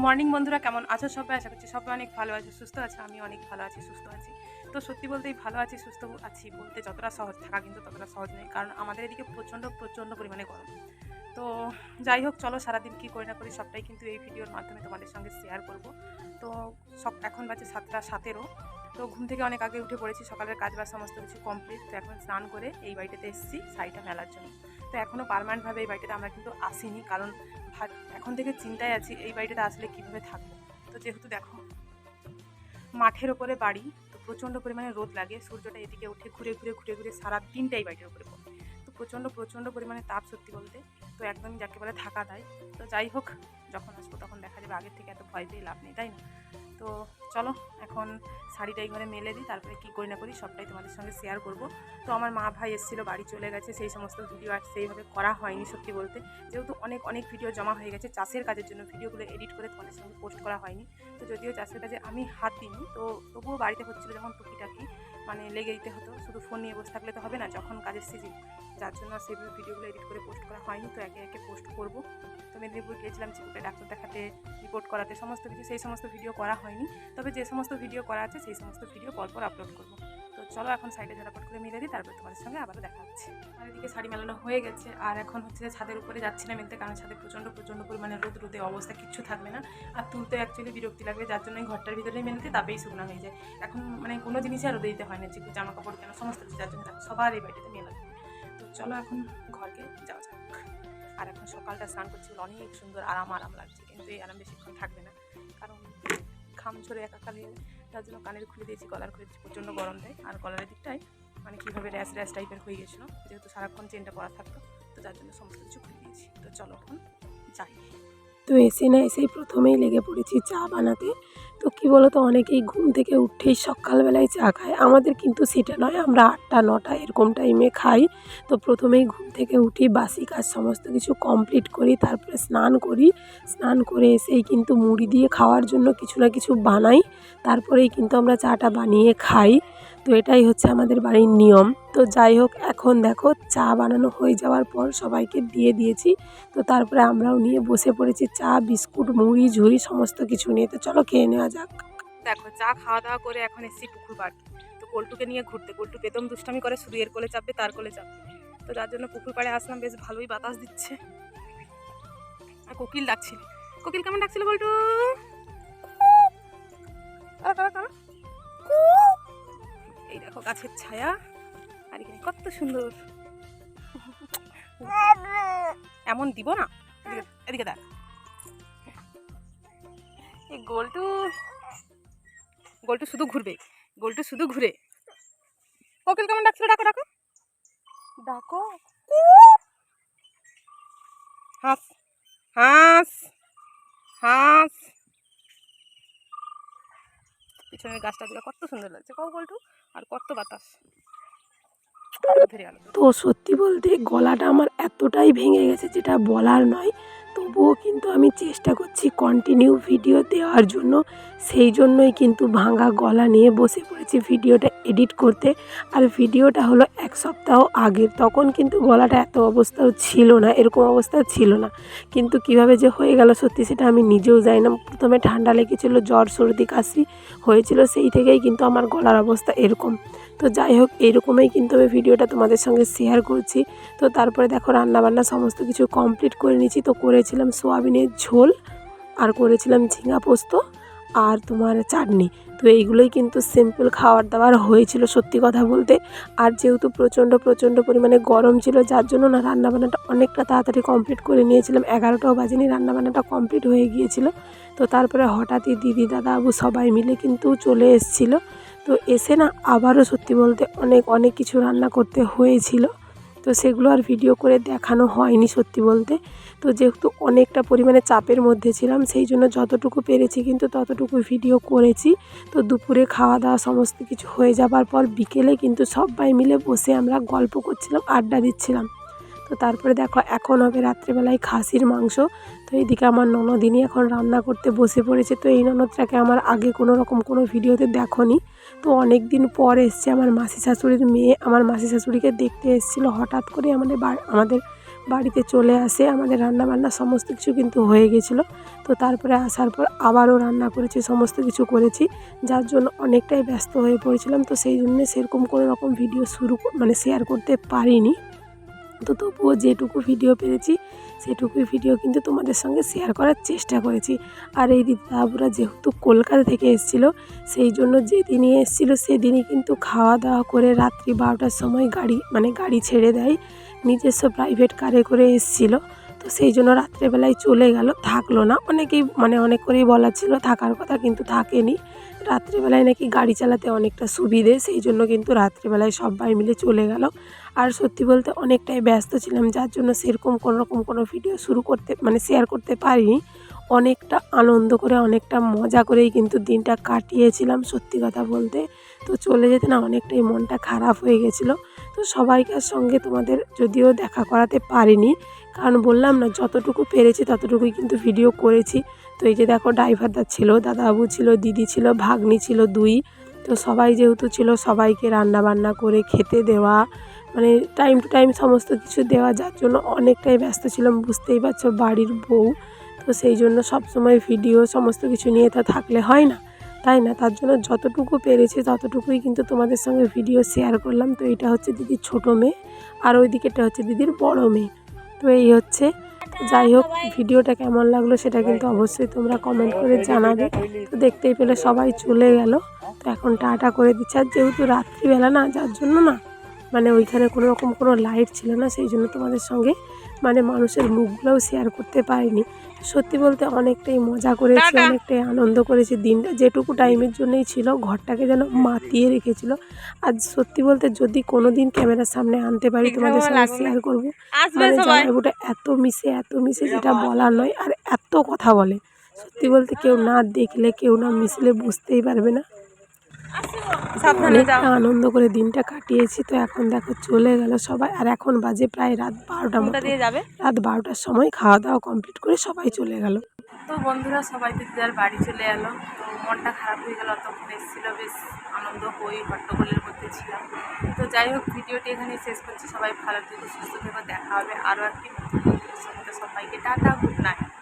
Morning বন্ধুরা, কেমন আছো সবাই? আশা করছি সবাই অনেক ভালো আছে, সুস্থ আছে। আমি অনেক ভালো আছি, সুস্থ আছি। তো সত্যি বলতে এই ভালো আছি, সুস্থ আছি বলতে যতটা সহজ, থাকা কিন্তু ততটা সহজ নয়, কারণ আমাদের এদিকে প্রচণ্ড পরিমাণে গরম। তো যাই হোক, চলো সারাদিন কী করি না করি সবটাই কিন্তু এই ভিডিওর মাধ্যমে তোমাদের সঙ্গে শেয়ার করব। তো এখন বাজে 7:17। তো ঘুম থেকে অনেক আগে উঠে পড়েছি, সকালের কাজ বাজ সমস্ত কিছু কমপ্লিট। তো এখন স্নান করে এই বাড়িটাতে এসেছি শাড়িটা মেলার জন্য। তো এখনও পার্মানেন্টভাবে এই বাড়িটাতে আমরা কিন্তু আসিনি, কারণ এখন থেকে চিন্তায় আছি এই বাড়িটাতে আসলে কীভাবে থাকবো। তো যেহেতু দেখো মাঠের ওপরে বাড়ি, তো প্রচণ্ড পরিমাণে রোদ লাগে, সূর্যটা এদিকে উঠে ঘুরে ঘুরে সারা দিনটা এই বাড়িটার উপরে পড়ে। তো প্রচণ্ড পরিমাণে তাপ সত্যি বলতে, তো একদমই যাকে বলে থাকা দেয়। তো যাই হোক, যখন আসবো তখন দেখা যাবে, আগের থেকে এত ভয় পেয়ে লাভ নেই, তাই না? তো চলো এখন শাড়িটাই ঘরে মেলে দিই, তারপরে কী করি না করি সবটাই তোমাদের সঙ্গে শেয়ার করব। তো আমার মা ভাই এসেছিলো, বাড়ি চলে গেছে, সেই সমস্ত ভিডিও আর সেইভাবে করা হয়নি সত্যি বলতে, যেহেতু অনেক ভিডিও জমা হয়ে গেছে চাষের কাজের জন্য। ভিডিওগুলো এডিট করে তোমাদের সঙ্গে পোস্ট করা হয়নি। তো যদিও চাষের কাজে আমি হাত দিইনি, তো তবুও বাড়িতে হচ্ছিলো যখন টুকিটাকি মানে লেগে দিতে হতো। শুধু ফোন নিয়ে বসে থাকলে তো হবে না, যখন কাজের সিজন, যার জন্য সেইভাবে ভিডিওগুলো এডিট করে পোস্ট করা হয়নি। তো একে একে পোস্ট করব। তো মেদিনীপুর গিয়েছিলাম চিকুকে ডাক্তার দেখাতে, রিপোর্ট করাতে, সমস্ত কিছু, সেই সমস্ত ভিডিও করা হয়নি। তবে যে সমস্ত ভিডিও করা আছে সেই সমস্ত ভিডিও পরপর আপলোড করব। তো চলো এখন সাইডে ঝাড়াপাট করে মিলে দিই, তারপর তোমাদের সঙ্গে আবারও দেখা হচ্ছে। আর এদিকে শাড়ি মেলানো হয়ে গেছে, আর এখন হচ্ছে ছাদের উপরে যাচ্ছি না মেলতে, কারণ ছাদে প্রচণ্ড পরিমাণে রোদে অবস্থা কিচ্ছু থাকবে না, আর তুলতে অ্যাকচুয়ালি বিরক্তি লাগবে, যার জন্য ঘরটার ভিতরেই মেলতে, তাতেই শুকনো হয়ে যায়। এখন মানে কোনো জিনিসই আর রোদে দিতে হয় না, যে জামা কাপড় কেন সমস্ত কিছু, যার জন্য সবার এই বাড়িটাতে মেলা। তো চলো এখন ঘরকে যাওয়া যাক। আর এখন সকালটা স্নান করছি, অনেক সুন্দর আরাম লাগছে, কিন্তু এই আরাম বেশিক্ষণ থাকবে না, কারণ ঘাম ঝরে একাকালে, তার জন্য কানের খুলে দিয়েছি, গলার খুলে দিয়েছি, প্রচণ্ড গরম দেয়। আর গলার দিকটায় মানে কীভাবে র্যাশ টাইপের হয়ে গেছিলো, যেহেতু সারাক্ষণ চেনটা পরা থাকতো, তো যার জন্য সমস্ত কিছু খুলে দিয়েছি। তো চলো এখন যাই। তো এসেই প্রথমেই লেগে পড়েছি চা বানাতে। তো কী বলো তো, অনেকেই ঘুম থেকে উঠেই সকালবেলায় চা খায়, আমাদের কিন্তু সেটা নয়, আমরা 8টা-9টা এরকম টাইমে খাই। তো প্রথমেই ঘুম থেকে উঠি, বাসি কাজ সমস্ত কিছু কমপ্লিট করি, তারপরে স্নান করি। স্নান করে এসেই কিন্তু মুড়ি দিয়ে খাওয়ার জন্য কিছু না কিছু বানাই, তারপরেই কিন্তু আমরা চাটা বানিয়ে খাই। তো এটাই হচ্ছে আমাদের বাড়ির নিয়ম। তো যাই হোক, এখন দেখো চা বানানো হয়ে যাওয়ার পর সবাইকে দিয়ে দিয়েছি। তো তারপরে আমরাও নিয়ে বসে পড়েছি চা, বিস্কুট, মুড়ি ঝুড়ি সমস্ত কিছু নিয়ে। তো চলো খেয়ে নেওয়া যাক। দেখো চা খাওয়া দাওয়া করে এখন এসেছি পুকুর পাড়। তো কল্টুকে নিয়ে ঘুরতে, কল্টু বেদম দুষ্টামি করে, শুধু এর কোলে চাপবে তার কোলে চাপবে। তো যার জন্য পুকুর পাড়ে আসলাম, বেশ ভালোই বাতাস দিচ্ছে। আর কোকিল ডাকছিল, কোকিল কেমন ডাকছিল বল্টু? এই দেখো গাছের ছায়া, আর এখানে কত সুন্দর। এমন দিব না, এদিকে দেখ, এই গোলটু শুধু ঘুরবে, শুধু ঘুরে। কোকিল কেমন ডাকছিল, ডাকো ডাকো ডাকো। হাঁস হাঁস হাঁস, পিছনের গাছটা দিকে কত সুন্দর লাগছে, কও গোলটু, আর কত বাতাস। তো সত্যি বলতে গলাটা আমার এতটাই ভেঙে গেছে যেটা বলার নয়, তবুও কিন্তু আমি চেষ্টা করছি কন্টিনিউ ভিডিও দেওয়ার জন্য। সেই জন্যই কিন্তু ভাঙা গলা নিয়ে বসে পড়েছি ভিডিওটা এডিট করতে। আর ভিডিওটা হলো 1 সপ্তাহ আগের, তখন কিন্তু গলাটা এত অবস্থাও ছিল না, এরকম অবস্থা ছিল না। কিন্তু কিভাবে যে হয়ে গেল সত্যি সেটা আমি নিজেও জানি না। প্রথমে ঠান্ডা লেগেছিল, জ্বর সর্দি কাশি হয়েছিল, সেই থেকেই কিন্তু আমার গলার অবস্থা এরকম। তো যাই হোক, এইরকমই কিন্তু আমি ভিডিওটা তোমাদের সঙ্গে শেয়ার করছি। তো তারপরে দেখো রান্নাবান্না সমস্ত কিছু কমপ্লিট করে নিয়েছি। তো করেছিলাম সোয়াবিনের ঝোল, আর করেছিলাম ঝিঙা পোস্ত, আর তোমার চাটনি। তো এইগুলোই কিন্তু সিম্পল খাবার দাবার হয়েছিল সত্যি কথা বলতে। আর যেহেতু প্রচণ্ড পরিমাণে গরম ছিল, যার জন্য না রান্নাবান্নাটা অনেকটা তাড়াতাড়ি কমপ্লিট করে নিয়েছিলাম। 11টাও বাজেনি, রান্নাবান্নাটা কমপ্লিট হয়ে গিয়েছিল। তো তারপরে হঠাৎই দিদি দাদা বাবু সবাই মিলে কিন্তু চলে এসেছিলো। তো এসে না আবারও সত্যি বলতে অনেক কিছু রান্না করতে হয়েছিল। তো সেগুলো আর ভিডিও করে দেখানো হয়নি সত্যি বলতে। তো যেহেতু অনেকটা পরিমাণে চাপের মধ্যে ছিলাম, সেই জন্য যতটুকু পেরেছি কিন্তু ততটুকু ভিডিও করেছি। তো দুপুরে খাওয়া দাওয়া সমস্ত কিছু হয়ে যাবার পর বিকেলে কিন্তু সবাই মিলে বসে আমরা গল্প করছিলাম, আড্ডা দিচ্ছিলাম। তো তারপরে দেখো এখন হবে রাত্রেবেলায় খাসির মাংস। তো এইদিকে আমার ননদিনী এখন রান্না করতে বসে পড়েছে। তো এই ননদটাকে আমার আগে কোনো ভিডিওতে দেখোনি। তো অনেক দিন পর এসছে আমার মাসি শাশুড়ির মেয়ে, আমার মাসি শাশুড়িকে দেখতে এসেছিলো হঠাৎ করে আমাদের বাড়িতে চলে আসে। আমাদের রান্নাবান্না সমস্ত কিছু কিন্তু হয়ে গেছিলো। তো তারপরে আসার পর আবারও রান্না করেছি, সমস্ত কিছু করেছি, যার জন্য অনেকটাই ব্যস্ত হয়ে পড়েছিলাম। তো সেই জন্যে সেরকম কোনো রকম ভিডিও শেয়ার করতে পারিনি। তো তবুও যেটুকু ভিডিও পেরেছি সেটুকুই ভিডিও কিন্তু তোমাদের সঙ্গে শেয়ার করার চেষ্টা করেছি। আর এই দিদাবুরা যেহেতু কলকাতা থেকে এসেছিলো, সেই জন্য যেদিনই এসেছিলো সেদিনই কিন্তু খাওয়া দাওয়া করে রাত্রি 12টার সময় গাড়ি ছেড়ে দেয়। নিজস্ব প্রাইভেট কারে করে এসেছিলো। তো সেই জন্য রাত্রেবেলায় চলে গেল, থাকলো না। অনেক করেই বলা ছিল থাকার কথা, কিন্তু থাকেনি। রাত্রেবেলায় নাকি গাড়ি চালাতে অনেকটা সুবিধে, সেই জন্য কিন্তু রাত্রেবেলায় সবাই মিলে চলে গেল। আর সত্যি বলতে অনেকটাই ব্যস্ত ছিলাম, যার জন্য সেরকম কোনো ভিডিও শেয়ার করতে পারিনি। অনেকটা আনন্দ করে, অনেকটা মজা করেই কিন্তু দিনটা কাটিয়েছিলাম সত্যি কথা বলতে। তো চলে যেতে না অনেকটাই মনটা খারাপ হয়ে গেছিলো। তো সবাইকার সঙ্গে তোমাদের যদিও দেখা করাতে পারিনি, কারণ বললাম না যতটুকু পেরেছি ততটুকুই কিন্তু ভিডিও করেছি। তো এই যে দেখো ড্রাইভারদা ছিল, দাদাবাবু ছিল, দিদি ছিল, ভাগ্নি ছিল 2। তো সবাই যেহেতু ছিল সবাইকে রান্না বান্না করে খেতে দেওয়া, টাইম টু টাইম সমস্ত কিছু দেওয়া, যার জন্য অনেকটাই ব্যস্ত ছিলাম। বুঝতেই পারছো বাড়ির বউ, তো সেই জন্য সবসময় ভিডিও সমস্ত কিছু নিয়ে তো থাকলে হয় না, তাই না? তার জন্য যতটুকু পেরেছি ততটুকুই কিন্তু তোমাদের সঙ্গে ভিডিও শেয়ার করলাম। তো এটা হচ্ছে দিদির ছোটো মেয়ে, আর ওই দিকেরটা হচ্ছে দিদির বড় মেয়ে। তো এই হচ্ছে। তো যাই হোক, ভিডিওটা কেমন লাগলো সেটা কিন্তু অবশ্যই তোমরা কমেন্ট করে জানাবে। তো দেখতেই পেলে সবাই চলে গেল। তো এখন টাটা করে দিচ্ছে। আর যেহেতু রাত্রিবেলা না, যার জন্য না ওইখানে কোনো রকম কোনো লাইট ছিল না, সেই জন্য তোমাদের সঙ্গে মানুষের মুখগুলোও শেয়ার করতে পারিনি। সত্যি বলতে অনেকটাই মজা করেছি, অনেকটাই আনন্দ করেছি। দিনটা যেটুকু টাইমের জন্যই ছিল ঘরটাকে যেন মাতিয়ে রেখেছিল। আর সত্যি বলতে যদি কোনো দিন ক্যামেরার সামনে আনতে পারি তোমাদের সঙ্গে শেয়ার করবো। জামাইবাবুটা এত মিশে যেটা বলার নয়, আর এত কথা বলে। সত্যি বলতে কেউ না দেখলে, কেউ না মিশলে বুঝতেই পারবে না। অনেকটা আনন্দ করে দিনটা কাটিয়েছি। তো এখন দেখো চলে গেল সবাই, আর এখন বাজে প্রায় রাত 12টা মতো। রাত 12টার সময় খাওয়া দাওয়া কমপ্লিট করে সবাই চলে গেল। তো বন্ধুরা সবাই তো দিদার বাড়ি চলে এলো। তো মনটা খারাপ হয়ে গেল, তখন এসেছিলো, বেশ আনন্দ হই হট্টগোলের মধ্যে ছিলাম। তো যাই হোক, ভিডিওটি এখানেই শেষ করছি। সবাই ভালো থেকো, সুস্থ থেকো, দেখা হবে আরও একটি নতুন ভিডিওর সঙ্গে। সবাইকে টাটা, গুড নাইট।